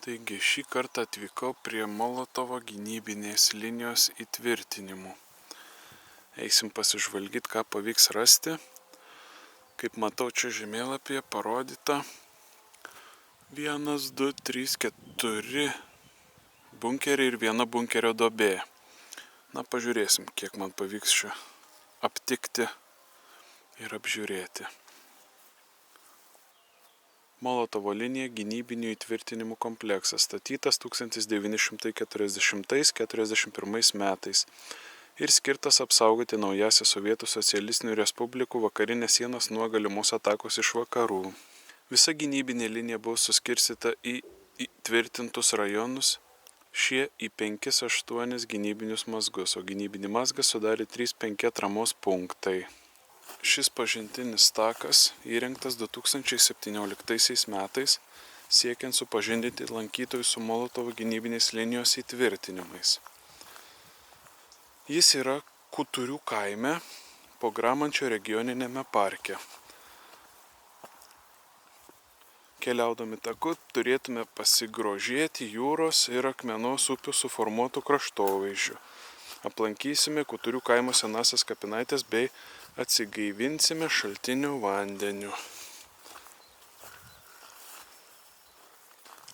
Taigi šį kartą atvykau prie Molotovo gynybinės linijos įtvirtinimų. Eisim pasižvalgyti, ką pavyks rasti. Kaip matau, čia žemėlapyje parodyta 1, 2, 3, 4 bunkeriai ir viena bunkerio duobė. Na, pažiūrėsim, kiek man pavyks čia aptikti ir apžiūrėti. Molotovo linija gynybinių įtvirtinimų kompleksas, statytas 1940–41 metais ir skirtas apsaugoti naująsias Sovietų socialistinių respublikų vakarinės sienas nuo galimos atakos iš vakarų. Visa gynybinė linija buvo suskirstyta į įtvirtintus rajonus, šie į 5–8 gynybinius mazgus, o gynybinį mazgą sudarė 3–5 atramos punktai. Šis pažintinis takas įrengtas 2017 metais, siekiant supažindinti lankytojus su Molotovo gynybinės linijos įtvirtinimais. Jis yra Kuturių kaime, Pogramančio regioniniame parke. Keliaudami taku turėtume pasigrožėti jūros ir akmenos upių suformuotų kraštovaizdžių. Aplankysime Kuturių kaimo senasias kapinaitės bei atsigaivinsime šaltinių vandeniu.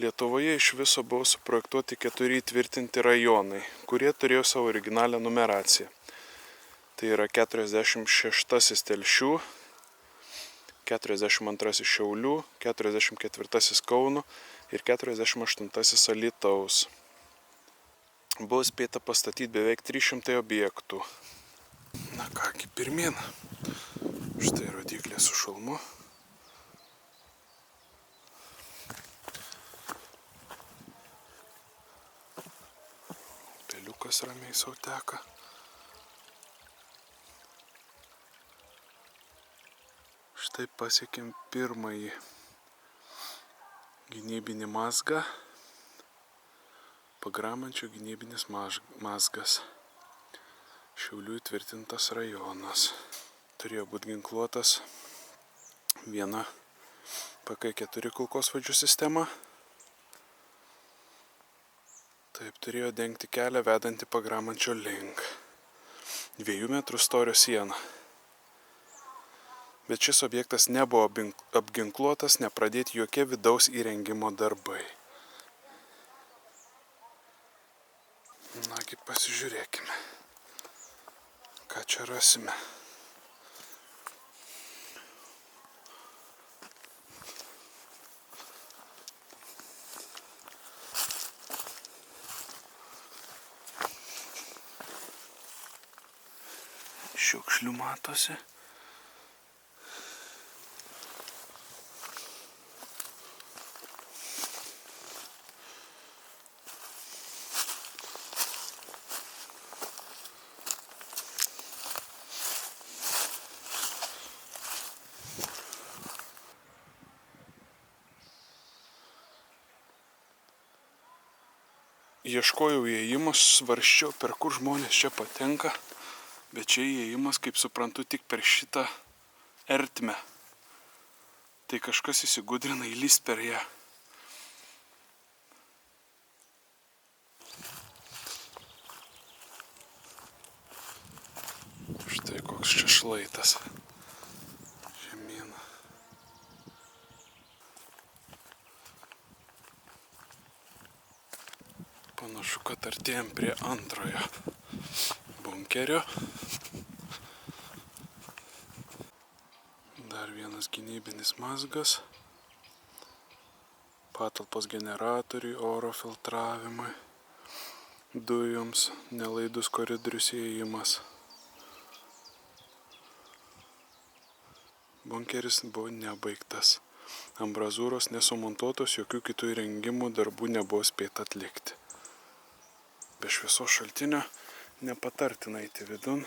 Lietuvoje iš viso buvo suprojektuoti 4 įtvirtinti rajonai, kurie turėjo savo originalią numeraciją. Tai yra 46 Telšių, 42 Šiaulių, 44 Kauno ir 48 Alytaus. Buvo spėta pastatyti beveik 300 objektų. Na kągi, pirmyn. Štai rodyklė su šalmu. Peliukas ramiai sau teka. Štai pasiekėm pirmąjį gynybinį mazgą. Pogramančio gynybinis mazgas. Šiaulių įtvirtintas rajonas. Turėjo būti ginkluotas viena PK4 kulkosvaidžių sistema. Taip turėjo dengti kelią vedantį Pogramančio link. 2 metrų storio siena. Bet šis objektas nebuvo apginkluotas, nepradėti jokie vidaus įrengimo darbai. Nagi, pasižiūrėkime, ką čia rasime. Šiukšlių matosi. Ieškojau įėjimo, svarsčiau, per kur žmonės čia patenka, bet čia įėjimas, kaip suprantu, tik per šitą ertmę. Tai kažkas įsigudrina įlįst per ją. Štai koks čia šlaitas. Panašu, kad artėjom prie antrojo bunkerio. Dar vienas gynybinis mazgas. Patalpos generatoriui, oro filtravimui, dujoms, nelaidus koridorius įėjimas. Bunkeris buvo nebaigtas. Ambrazūros nesumontuotos, jokių kitų įrengimų darbų nebuvo spėta atlikti. Be šviesos šaltinio nepatartina eiti vidun.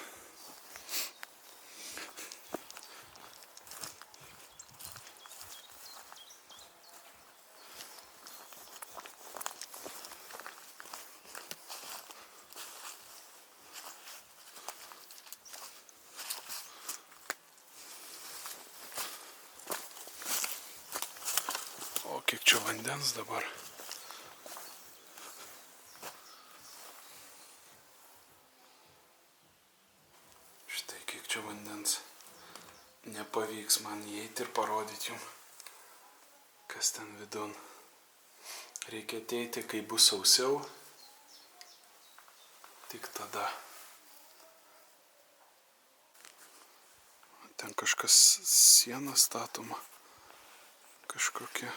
O kiek čia vandens dabar. čia vandens. Nepavyks man įeiti ir parodyti jums, kas ten vidun. Reikia ateiti, kai bus sausiau. Tik tada. Ten kažkas siena statoma. Kažkokia.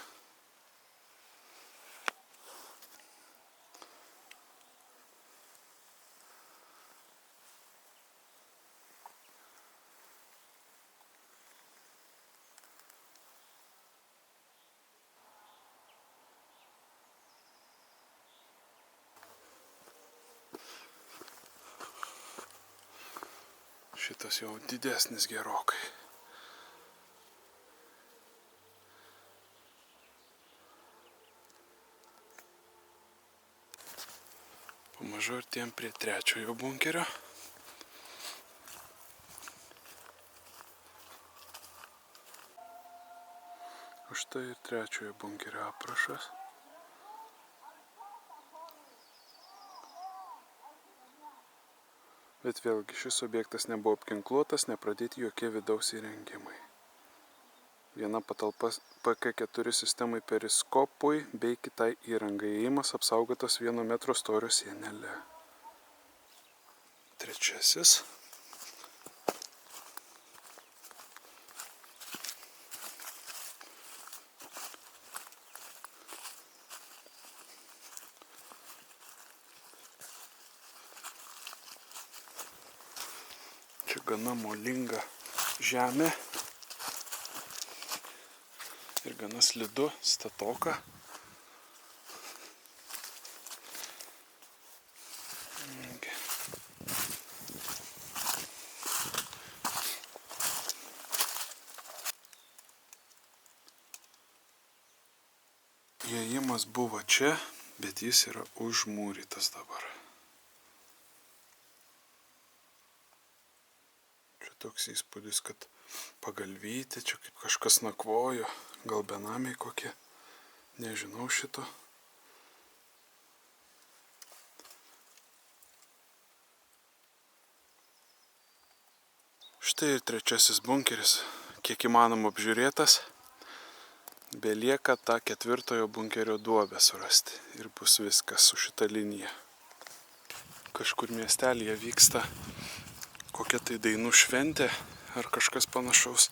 Šitas jau didesnis gerokai. Pamažu artėjom prie trečiojo bunkerio. O štai ir trečiojo bunkerio aprašas. Bet vėlgi šis objektas nebuvo apginkluotas, nepradėti jokie vidaus įrengimai. Viena patalpa PK4 sistemai periskopui bei kitai įrangai. Įėjimas apsaugotas 1 metro storio sienele. Trečiasis. Čia gana molinga žemė ir gana slidu, statoka. Įėjimas buvo čia, bet jis yra užmūrytas dabar. Toks įspūdis, kad pagalvyti, čia kaip kažkas nakvojo, gal benamiai kokie, nežinau šito. Štai ir trečiasis bunkeris, kiek įmanoma apžiūrėtas, belieka tą ketvirtojo bunkerio duobę surasti ir bus viskas su šita linija. Kažkur miestelyje vyksta kokia tai dainų šventė ar kažkas panašaus.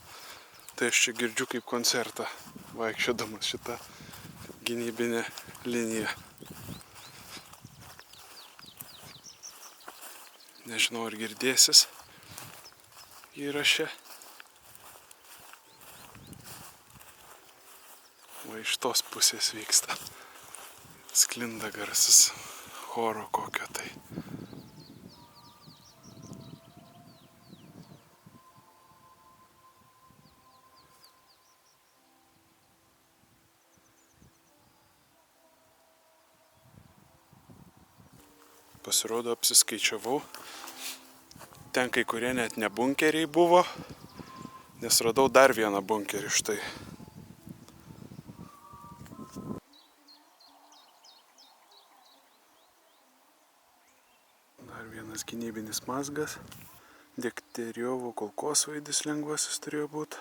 Tai aš čia girdžiu kaip koncertą, vaikščiodamas šitą gynybinę liniją. Nežinau, ar girdėsis įraše. Va iš tos pusės vyksta. Sklinda garsas choro kokio tai. Pasirodo, apsiskaičiavau. Ten kai kurie net ne bunkeriai buvo, nes radau dar vieną bunkerį štai. Dar vienas gynybinis mazgas. Degteriovo kulkosvaidis lengvasis turėjo būti.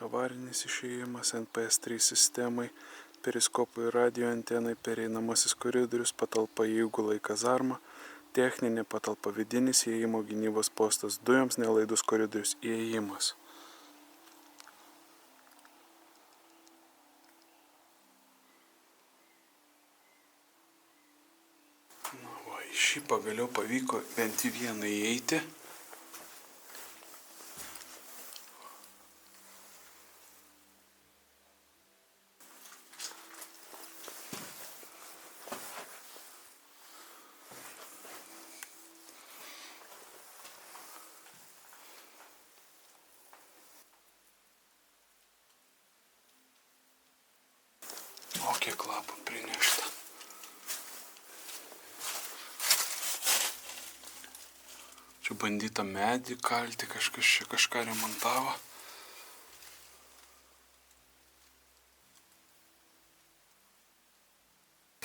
Avarinis išėjimas NPS-3 sistemai. Periskopui radio antenai, pereinamasis koridorius, patalpa įgula į kazarmą, techninė patalpa, vidinis įėjimo gynybos postas, dujoms nelaidus koridorius, įėjimas. Na va, į šį pagaliau pavyko bent į vieną įeiti. O kiek lapų prinešta. Čia bandyta medį kalti, kažkas čia kažką remontavo.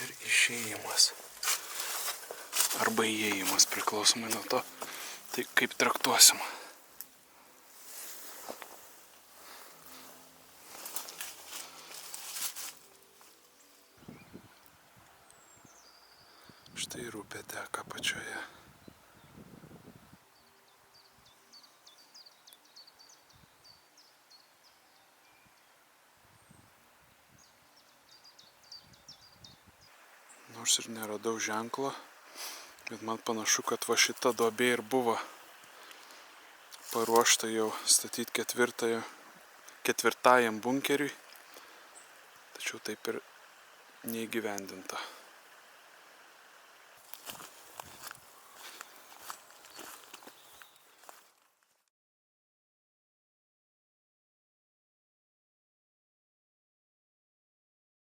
Ir išėjimas. Arba įėjimas, priklausomai nuo to, Tai kaip traktuosim? Štai ir upė teka pačioje. Nors ir neradau ženklo, bet man panašu, kad va šita duobė ir buvo paruošta jau statyti ketvirtajam bunkeriui, tačiau taip ir neįgyvendinta.